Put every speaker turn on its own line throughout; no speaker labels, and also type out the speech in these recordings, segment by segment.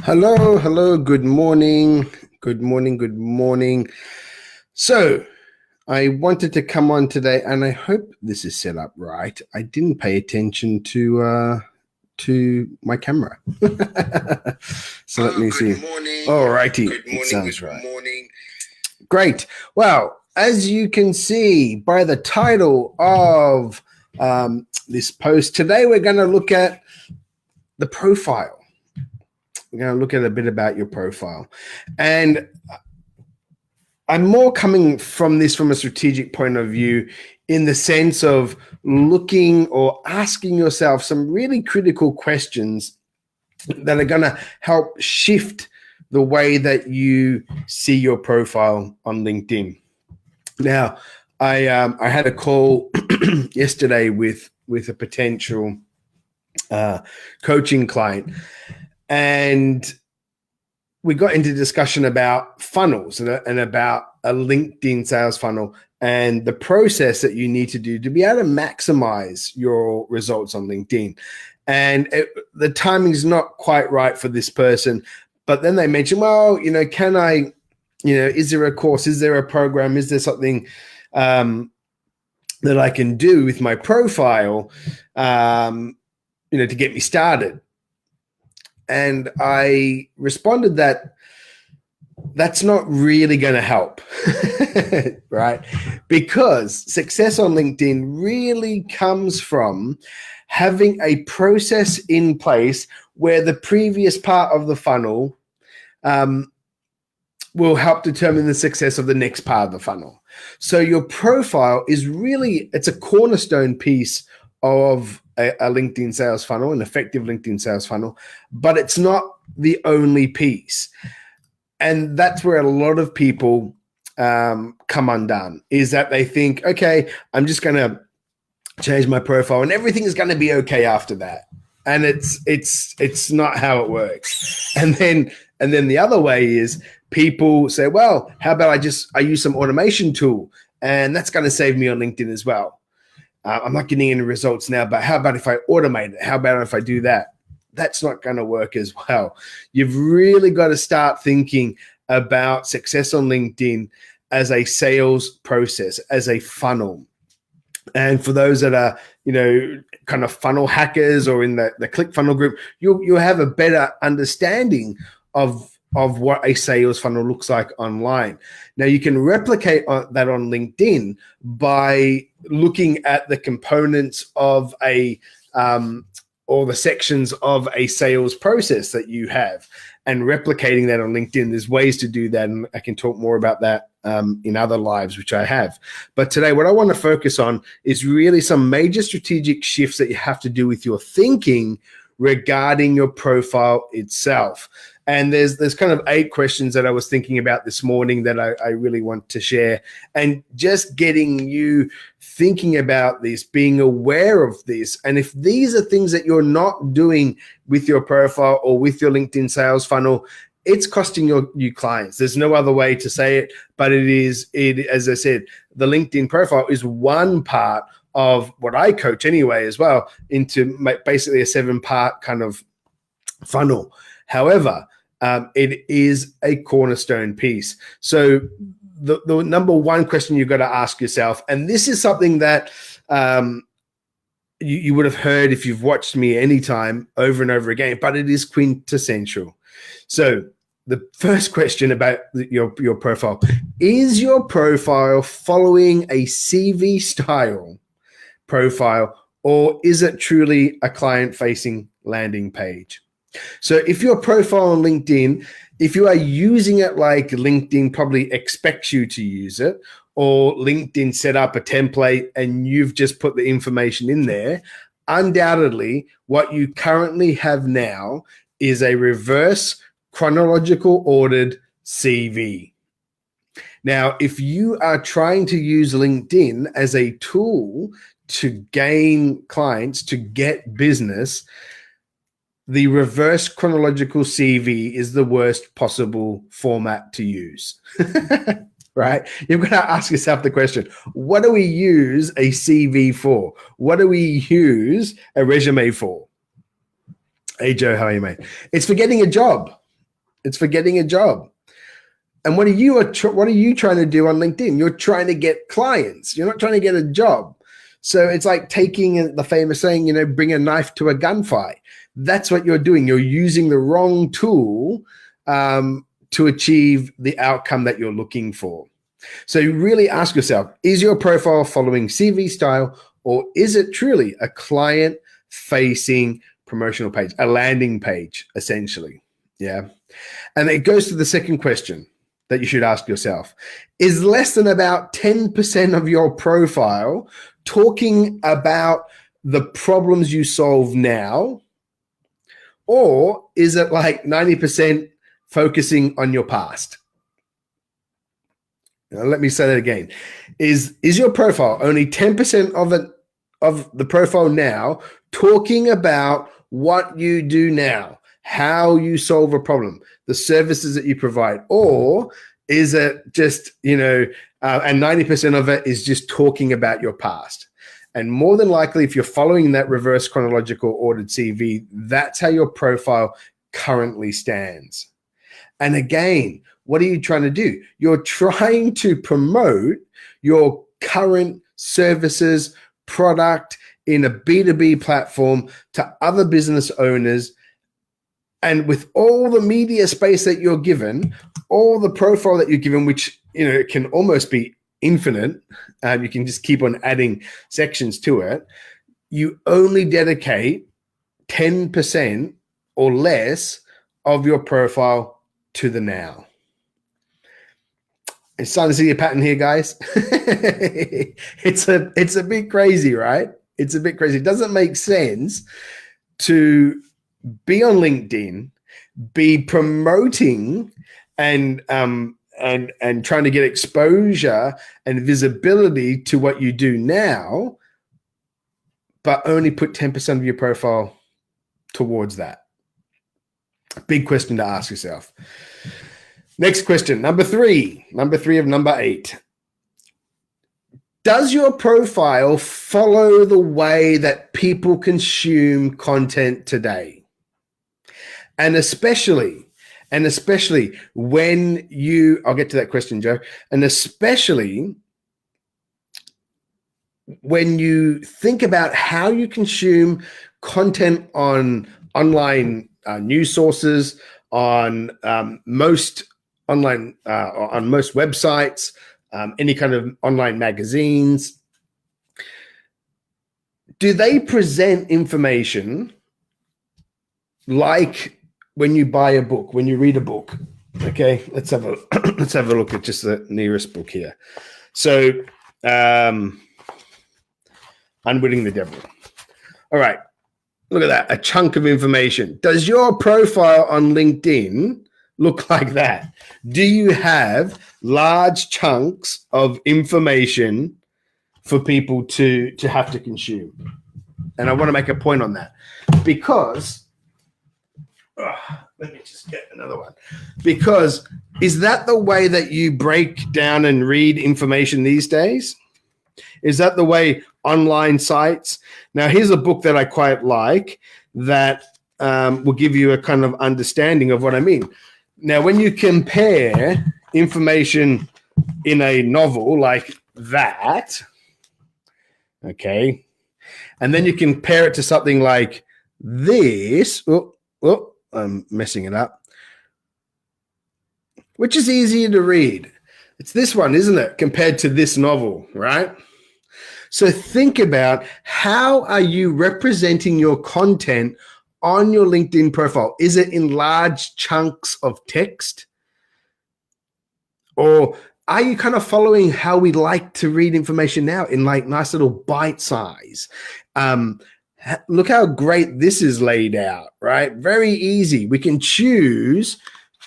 Hello, hello, good morning, good morning, good morning. So, I wanted to come on today, and I hope this is set up right. I didn't pay attention to my camera. So let me see.
Good morning.
All righty,
Good morning.
it sounds
Good
right.
morning.
Great. Well, as you can see by the title of this post, today we're going to look at the profile. We're going to look at a bit about your profile. And I'm more coming from this from a strategic point of view in the sense of looking or asking yourself some really critical questions that are going to help shift the way that you see your profile on LinkedIn. Now, I had a call yesterday with a potential coaching client, and we got into discussion about funnels and about a LinkedIn sales funnel and the process that you need to do to be able to maximize your results on LinkedIn. And the timing is not quite right for this person. But then they mentioned, well, can I, is there a course? Is there a program? Is there something that I can do with my profile, to get me started? And I responded that that's not really going to help, right? Because success on LinkedIn really comes from having a process in place where the previous part of the funnel will help determine the success of the next part of the funnel. So your profile is really, it's a cornerstone piece of a LinkedIn sales funnel, an effective LinkedIn sales funnel, but it's not the only piece. And that's where a lot of people come undone, is that they think, okay, I'm just going to change my profile and everything is going to be okay after that. And it's not how it works. And then the other way is people say, well, how about I use some automation tool and that's going to save me on LinkedIn as well. I'm not getting any results now, but how about if I automate it? How about if I do that? That's not going to work as well. You've really got to start thinking about success on LinkedIn as a sales process, as a funnel. And for those that are, kind of funnel hackers or in the ClickFunnels group, you'll have a better understanding of what a sales funnel looks like online. Now, you can replicate that on LinkedIn by looking at the components of or the sections of a sales process that you have and replicating that on LinkedIn. There's ways to do that, and I can talk more about that in other lives, which I have. But today, what I want to focus on is really some major strategic shifts that you have to do with your thinking regarding your profile itself. And there's kind of 8 questions that I was thinking about this morning that I really want to share. And just getting you thinking about this, being aware of this. And if these are things that you're not doing with your profile or with your LinkedIn sales funnel, it's costing you clients. There's no other way to say it, but as I said, the LinkedIn profile is one part of what I coach anyway as well, into basically a 7-part kind of funnel. However, it is a cornerstone piece. So the number one question you've got to ask yourself, and this is something that you would have heard if you've watched me anytime over and over again, but it is quintessential. So the first question about your profile, is your profile following a CV style profile, or is it truly a client-facing landing page? So if your profile on LinkedIn, if you are using it like LinkedIn probably expects you to use it, or LinkedIn set up a template and you've just put the information in there, undoubtedly what you currently have now is a reverse chronological ordered CV. Now, if you are trying to use LinkedIn as a tool to gain clients, to get business, the reverse chronological CV is the worst possible format to use, right? You've got to ask yourself the question, what do we use a CV for? What do we use a resume for? Hey, Joe, how are you, mate? It's for getting a job. It's for getting a job. And what are you trying to do on LinkedIn? You're trying to get clients. You're not trying to get a job. So it's like taking the famous saying, bring a knife to a gunfight. That's what you're doing. You're using the wrong tool to achieve the outcome that you're looking for. So you really ask yourself, is your profile following CV style, or is it truly a client-facing promotional page, a landing page, essentially? Yeah. And it goes to the second question that you should ask yourself. Is less than about 10% of your profile talking about the problems you solve now? Or is it like 90% focusing on your past? Now, let me say that again. Is your profile only 10% of the profile now talking about what you do now, how you solve a problem, the services that you provide? Or is it just, and 90% of it is just talking about your past? And more than likely, if you're following that reverse chronological ordered CV, that's how your profile currently stands. And again, what are you trying to do? You're trying to promote your current services, product in a B2B platform to other business owners. And with all the media space that you're given, all the profile that you're given, which it can almost be infinite, you can just keep on adding sections to it, you only dedicate 10% or less of your profile to the now. It's starting to see a pattern here, guys. It's a bit crazy, right? It's a bit crazy. It doesn't make sense to be on LinkedIn, be promoting and trying to get exposure and visibility to what you do now, but only put 10% of your profile towards that. Big question to ask yourself. Next question, number three of number 8. Does your profile follow the way that people consume content today? And especially when I'll get to that question, Joe, and especially when you think about how you consume content on online news sources, on most online, on most websites, any kind of online magazines, do they present information like when you buy a book, when you read a book? Okay, let's have a look at just the nearest book here. So, Unwitting the Devil. All right, look at that, a chunk of information. Does your profile on LinkedIn look like that? Do you have large chunks of information for people to have to consume? And I want to make a point on that because let me just get another one. Because is that the way that you break down and read information these days? Is that the way online sites? Now, here's a book that I quite like that will give you a kind of understanding of what I mean. Now, when you compare information in a novel like that, okay, and then you compare it to something like this, I'm messing it up, which is easier to read. It's this one, isn't it, compared to this novel, right? So think about, how are you representing your content on your LinkedIn profile? Is it in large chunks of text? Or are you kind of following how we like to read information now in like nice little bite size? Look how great this is laid out, right? Very easy. We can choose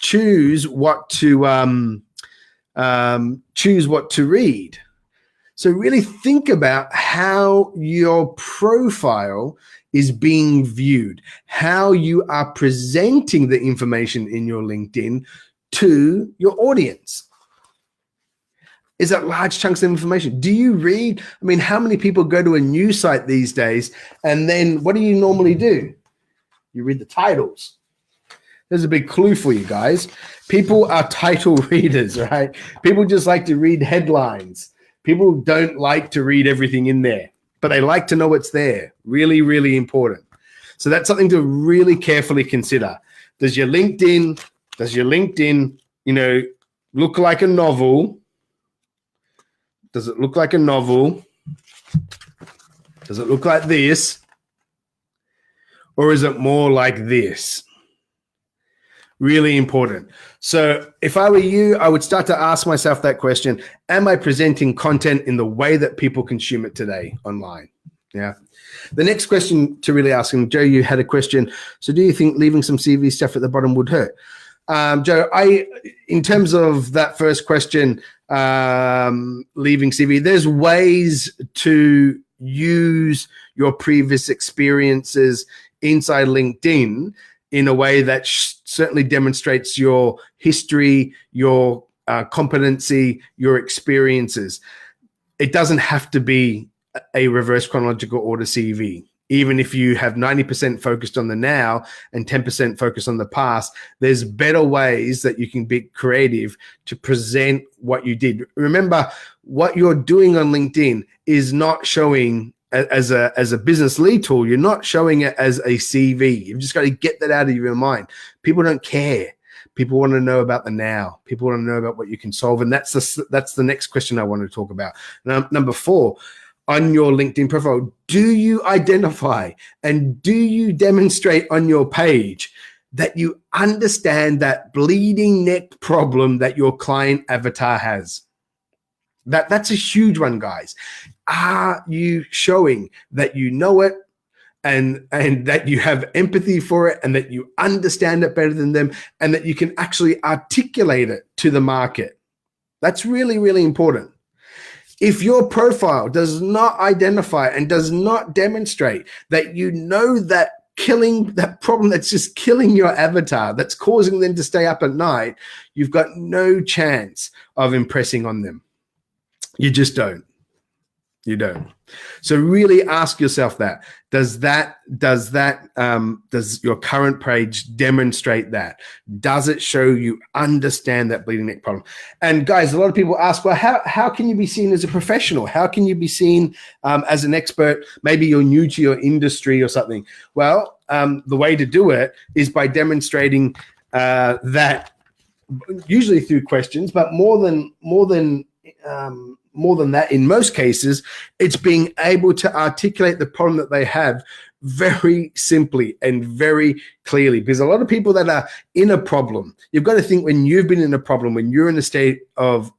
what to read. So really think about how your profile is being viewed, how you are presenting the information in your LinkedIn to your audience. Is that large chunks of information? Do you read? I mean, how many people go to a news site these days, and then what do you normally do? You read the titles. There's a big clue for you guys. People are title readers, right? People just like to read headlines. People don't like to read everything in there, but they like to know what's there. Really, really important. So that's something to really carefully consider. Does your LinkedIn, look like a novel? Does it look like a novel? Does it look like this? Or is it more like this? Really important. So if I were you, I would start to ask myself that question. Am I presenting content in the way that people consume it today online? Yeah. The next question to really ask, and Joe, you had a question. So do you think leaving some CV stuff at the bottom would hurt? Joe, in terms of that first question, leaving CV, there's ways to use your previous experiences inside LinkedIn in a way that certainly demonstrates your history, your competency, your experiences. It doesn't have to be a reverse chronological order CV. Even if you have 90% focused on the now and 10% focused on the past, there's better ways that you can be creative to present what you did. Remember, what you're doing on LinkedIn is not showing as a business lead tool. You're not showing it as a CV. You've just got to get that out of your mind. People don't care. People want to know about the now. People want to know about what you can solve. And that's the next question I want to talk about. Number 4, on your LinkedIn profile, do you identify and do you demonstrate on your page that you understand that bleeding neck problem that your client avatar has? That's a huge one, guys. Are you showing that you know it and that you have empathy for it and that you understand it better than them and that you can actually articulate it to the market? That's really, really important. If your profile does not identify and does not demonstrate that you know that problem that's just killing your avatar, that's causing them to stay up at night, you've got no chance of impressing on them. You just don't. You don't. So really ask yourself that. Does your current page demonstrate that? Does it show you understand that bleeding neck problem? And guys, a lot of people ask, well, how can you be seen as a professional? How can you be seen as an expert? Maybe you're new to your industry or something. Well, the way to do it is by demonstrating that, usually through questions, but more than that, in most cases, it's being able to articulate the problem that they have very simply and very clearly. Because a lot of people that are in a problem, you've got to think when you've been in a problem, when you're in a state of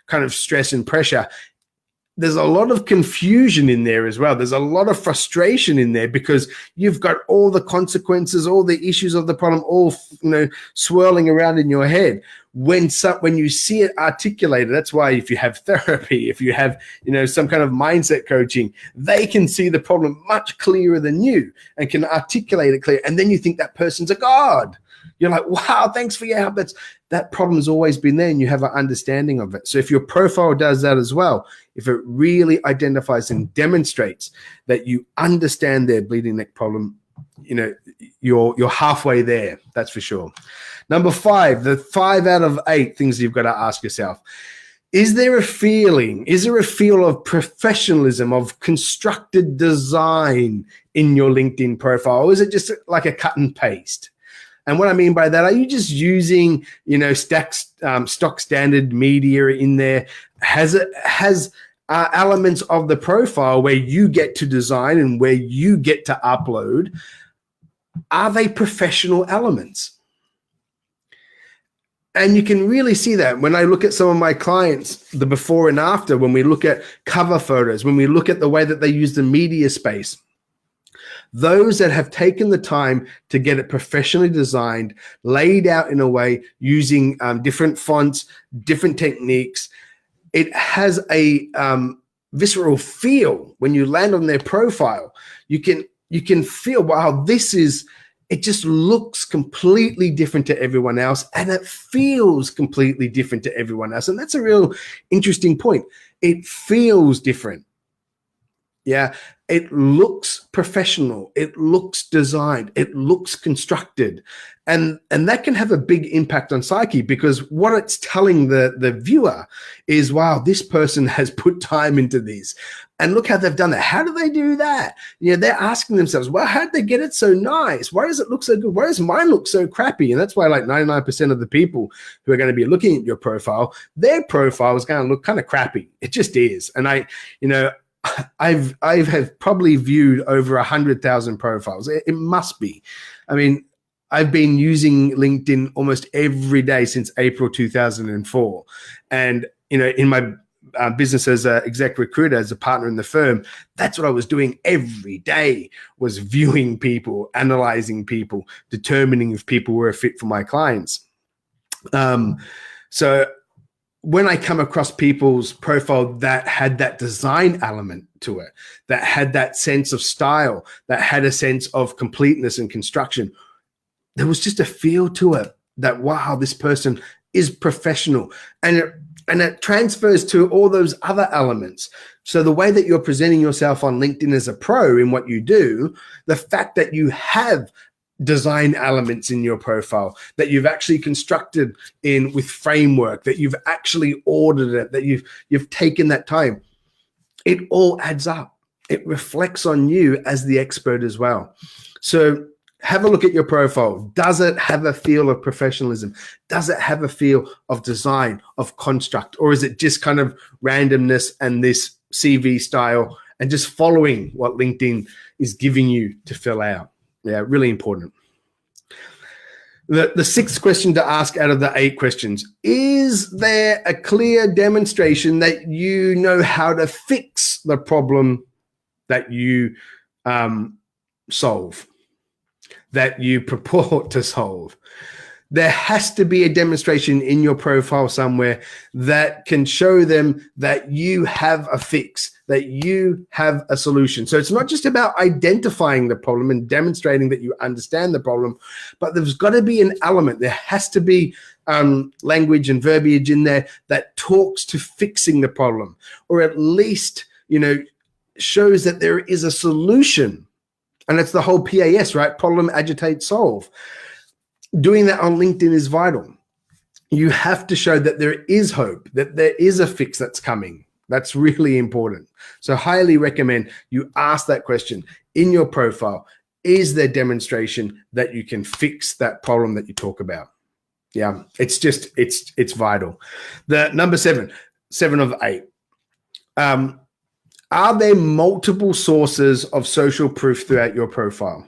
kind of stress and pressure, there's a lot of confusion in there as well. There's a lot of frustration in there because you've got all the consequences, all the issues of the problem, all swirling around in your head. When you see it articulated, that's why if you have therapy, if you have some kind of mindset coaching, they can see the problem much clearer than you and can articulate it clear. And then you think that person's a god. You're like, wow, thanks for your help. That problem has always been there and you have an understanding of it. So if your profile does that as well, if it really identifies and demonstrates that you understand their bleeding neck problem, you're halfway there. That's for sure. Number 5, the 5 out of 8 things you've got to ask yourself. Is there a feel of professionalism, of constructed design in your LinkedIn profile? Or is it just like a cut and paste? And what I mean by that, are you just using, stock standard media in there? Has elements of the profile where you get to design and where you get to upload? Are they professional elements? And you can really see that when I look at some of my clients, the before and after, when we look at cover photos, when we look at the way that they use the media space. Those that have taken the time to get it professionally designed, laid out in a way using different fonts, different techniques, it has a visceral feel when you land on their profile. You can feel, wow, it just looks completely different to everyone else and it feels completely different to everyone else. And that's a real interesting point. It feels different. Yeah, it looks professional, it looks designed, it looks constructed, and that can have a big impact on psyche, because what it's telling the viewer is, wow, this person has put time into these, and look how they've done that. How do they do that? They're asking themselves, well, how did they get it so nice? Why does it look so good? Why does mine look so crappy? And that's why like 99% of the people who are going to be looking at your profile, their profile is going to look kind of crappy. It just is. And I've have probably viewed over 100,000 profiles. It must be. I mean, I've been using LinkedIn almost every day since April 2004, and in my business as an exec recruiter, as a partner in the firm, that's what I was doing every day, was viewing people, analyzing people, determining if people were a fit for my clients. So when I come across people's profile that had that design element to it, that had that sense of style, that had a sense of completeness and construction, there was just a feel to it that, wow, this person is professional. And it transfers to all those other elements. So the way that you're presenting yourself on LinkedIn as a pro in what you do, the fact that you have design elements in your profile, that you've actually constructed with framework, that you've actually ordered it, that you've taken that time, it all adds up. It reflects on you as the expert as well. So have a look at your profile. Does it have a feel of professionalism? Does it have a feel of design, of construct? Or is it just kind of randomness and this CV style and just following what LinkedIn is giving you to fill out? Yeah, really important. The sixth question to ask out of the 8 questions: is there a clear demonstration that you know how to fix the problem that you solve, that you purport to solve? There has to be a demonstration in your profile somewhere that can show them that you have a fix, that you have a solution. So it's not just about identifying the problem and demonstrating that you understand the problem, but there's got to be an element. There has to be language and verbiage in there that talks to fixing the problem, or at least, shows that there is a solution. And it's the whole PAS, right? Problem, agitate, solve. Doing that on LinkedIn is vital. You have to show that there is hope, that there is a fix that's coming. That's really important. So highly recommend you ask that question in your profile. Is there demonstration that you can fix that problem that you talk about? Yeah, it's vital. The number 7 of 8. Are there multiple sources of social proof throughout your profile?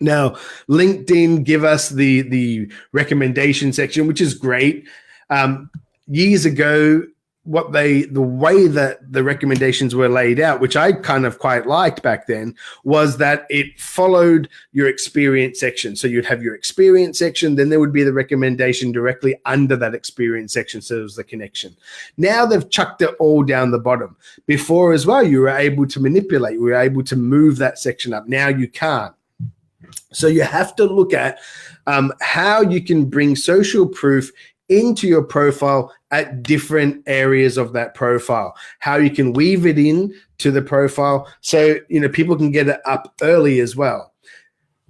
Now, LinkedIn give us the recommendation section, which is great. Years ago, the way that the recommendations were laid out, which I kind of quite liked back then, was that it followed your experience section. So you'd have your experience section, then there would be the recommendation directly under that experience section. So it was the connection. Now they've chucked it all down the bottom. Before as well, you were able to manipulate, you were able to move that section up. Now you can't. So you have to look at how you can bring social proof into your profile at different areas of that profile, how you can weave it in to the profile so people can get it up early as well.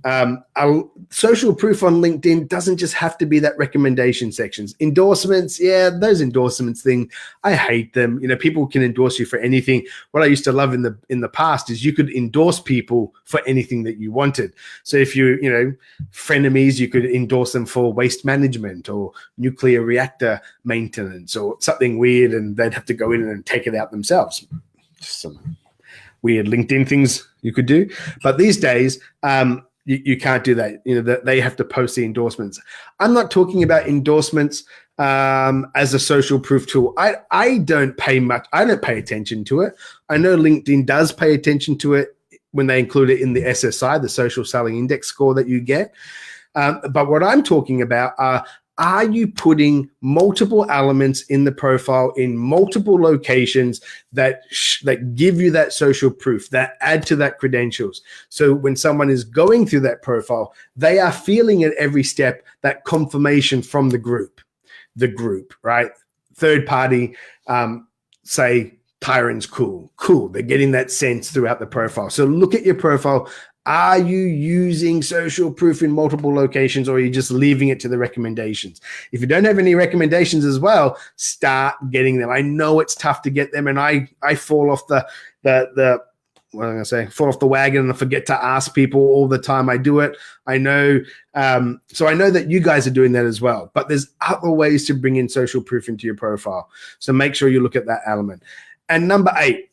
Our social proof on LinkedIn doesn't just have to be that recommendation sections. Endorsements, yeah, those endorsements thing, I hate them. People can endorse you for anything. What I used to love in the past is you could endorse people for anything that you wanted. So if frenemies, you could endorse them for waste management or nuclear reactor maintenance or something weird, and they'd have to go in and take it out themselves. Just some weird LinkedIn things you could do. But these days, you can't do that. That they have to post the endorsements. I'm not talking about endorsements as a social proof tool. I don't pay attention to it. I know LinkedIn does pay attention to it when they include it in the SSI, the social selling index score that you get. But what I'm talking about are you putting multiple elements in the profile in multiple locations that give you that social proof, that add to that credentials? So when someone is going through that profile, they are feeling at every step that confirmation from the group, right? Third party, say Tyron's cool. Cool. They're getting that sense throughout the profile. So look at your profile. Are you using social proof in multiple locations, or are you just leaving it to the recommendations? If you don't have any recommendations as well, start getting them. I know it's tough to get them, and I fall off the what am I going to say? Fall off the wagon, and I forget to ask people all the time. I do it. I know. So I know that you guys are doing that as well. But there's other ways to bring in social proof into your profile. So make sure you look at that element. And number 8.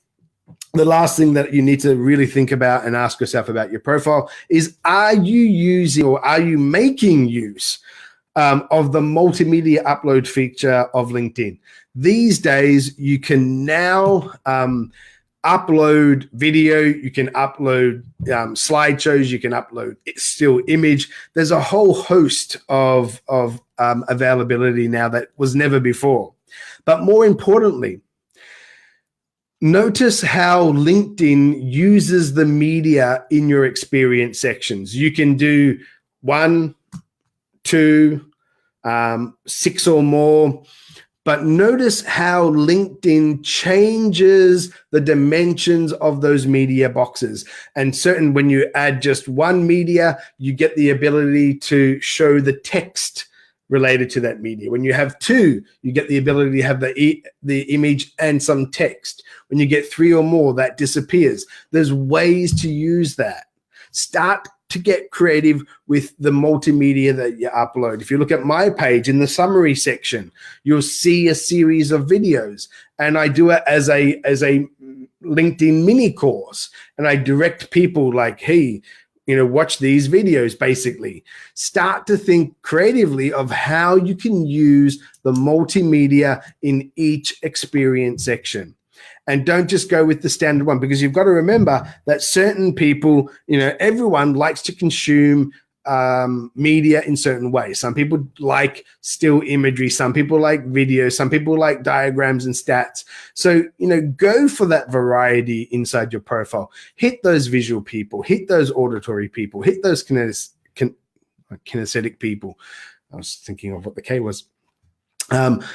The last thing that you need to really think about and ask yourself about your profile is, are you using or are you making use of the multimedia upload feature of LinkedIn? These days, you can now upload video, you can upload slideshows, you can upload still image. There's a whole host of availability now that was never before. But more importantly, notice how LinkedIn uses the media in your experience sections. You can do 1, 2, 6 or more, but notice how LinkedIn changes the dimensions of those media boxes. And when you add just one media, you get the ability to show the text related to that media. When you have 2, you get the ability to have the image and some text. When you get 3 or more, that disappears. There's ways to use that. Start to get creative with the multimedia that you upload. If you look at my page in the summary section, you'll see a series of videos, and I do it as a LinkedIn mini course, and I direct people like, hey, watch these videos. Basically, start to think creatively of how you can use the multimedia in each experience section. And don't just go with the standard one, because you've got to remember that certain people, everyone likes to consume media in certain ways. Some people like still imagery, some people like video, some people like diagrams and stats. So, go for that variety inside your profile. Hit those visual people, hit those auditory people, hit those kinesthetic people. I was thinking of what the K was.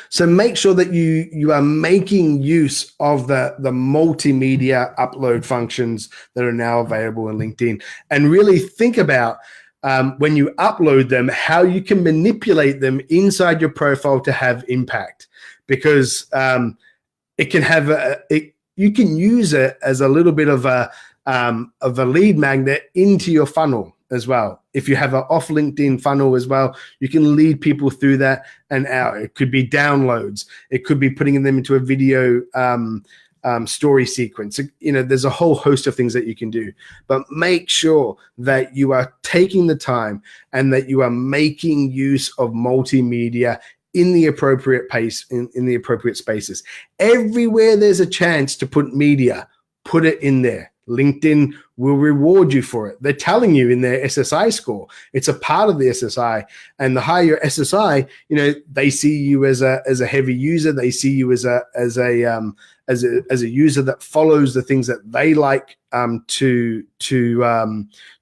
So make sure that you are making use of the multimedia upload functions that are now available in LinkedIn, and really think about when you upload them, how you can manipulate them inside your profile to have impact, because it can have you can use it as a little bit of a lead magnet into your funnel as well. If you have an off LinkedIn funnel as well, you can lead people through that and out. It could be downloads. It could be putting them into a video story sequence. There's a whole host of things that you can do, but make sure that you are taking the time and that you are making use of multimedia in the appropriate pace, in the appropriate spaces. Everywhere there's a chance to put media, put it in there. LinkedIn will reward you for it. They're telling you in their SSI score. It's a part of the SSI, and the higher your SSI, they see you as a heavy user. They see you as a user that follows the things that they like to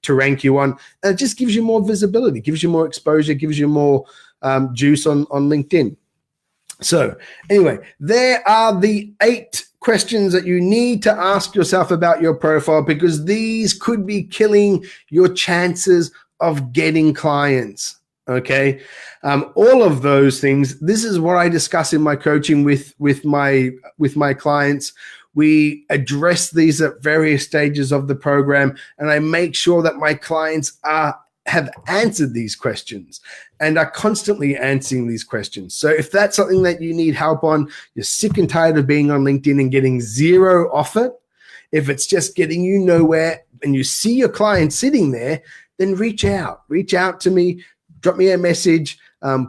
rank you on. And it just gives you more visibility, gives you more exposure, gives you more juice on LinkedIn. So anyway, there are the 8 questions that you need to ask yourself about your profile, because these could be killing your chances of getting clients. Okay. All of those things. This is what I discuss in my coaching with my clients. We address these at various stages of the program, and I make sure that my clients have answered these questions and are constantly answering these questions. So if that's something that you need help on, you're sick and tired of being on LinkedIn and getting 0 off it, if it's just getting you nowhere and you see your client sitting there, then reach out to me, drop me a message,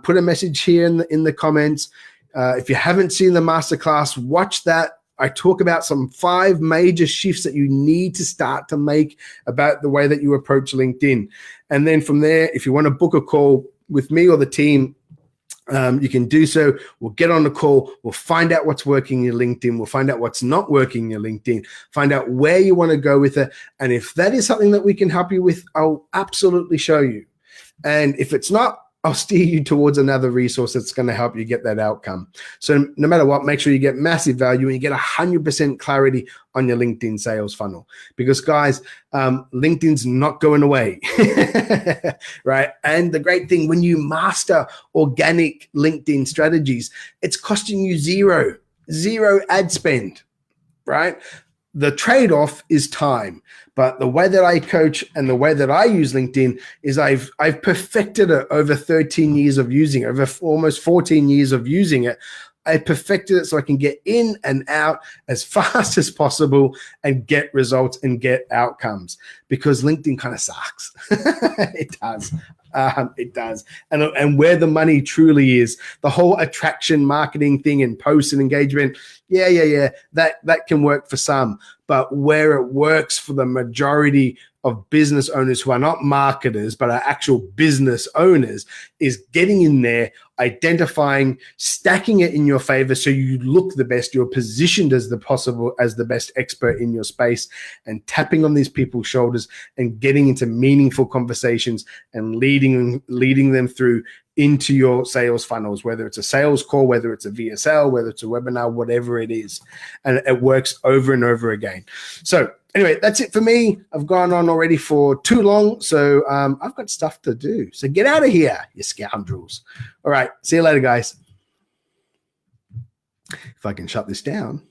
put a message here in the comments. If you haven't seen the masterclass, watch that. I talk about some 5 major shifts that you need to start to make about the way that you approach LinkedIn. And then from there, if you want to book a call with me or the team, you can do so. We'll get on the call. We'll find out what's working in your LinkedIn. We'll find out what's not working in your LinkedIn, find out where you want to go with it. And if that is something that we can help you with, I'll absolutely show you. And if it's not, I'll steer you towards another resource that's going to help you get that outcome. So no matter what, make sure you get massive value and you get 100% clarity on your LinkedIn sales funnel. Because guys, LinkedIn's not going away, right? And the great thing, when you master organic LinkedIn strategies, it's costing you zero ad spend, right? The trade-off is time. But the way that I coach and the way that I use LinkedIn is I've perfected it over 13 years of using it, over almost 14 years of using it. I perfected it so I can get in and out as fast as possible and get results and get outcomes, because LinkedIn kind of sucks. It does. It does. And where the money truly is, the whole attraction marketing thing and post and engagement, that can work for some. But where it works for the majority of business owners who are not marketers, but are actual business owners, is getting in there, identifying, stacking it in your favor so you look the best, you're positioned as the best expert in your space, and tapping on these people's shoulders and getting into meaningful conversations and leading them through into your sales funnels, whether it's a sales call, whether it's a VSL, whether it's a webinar, whatever it is. And it works over and over again. So anyway, that's it for me. I've gone on already for too long, so I've got stuff to do. So get out of here, you scoundrels. All right, see you later, guys. If I can shut this down.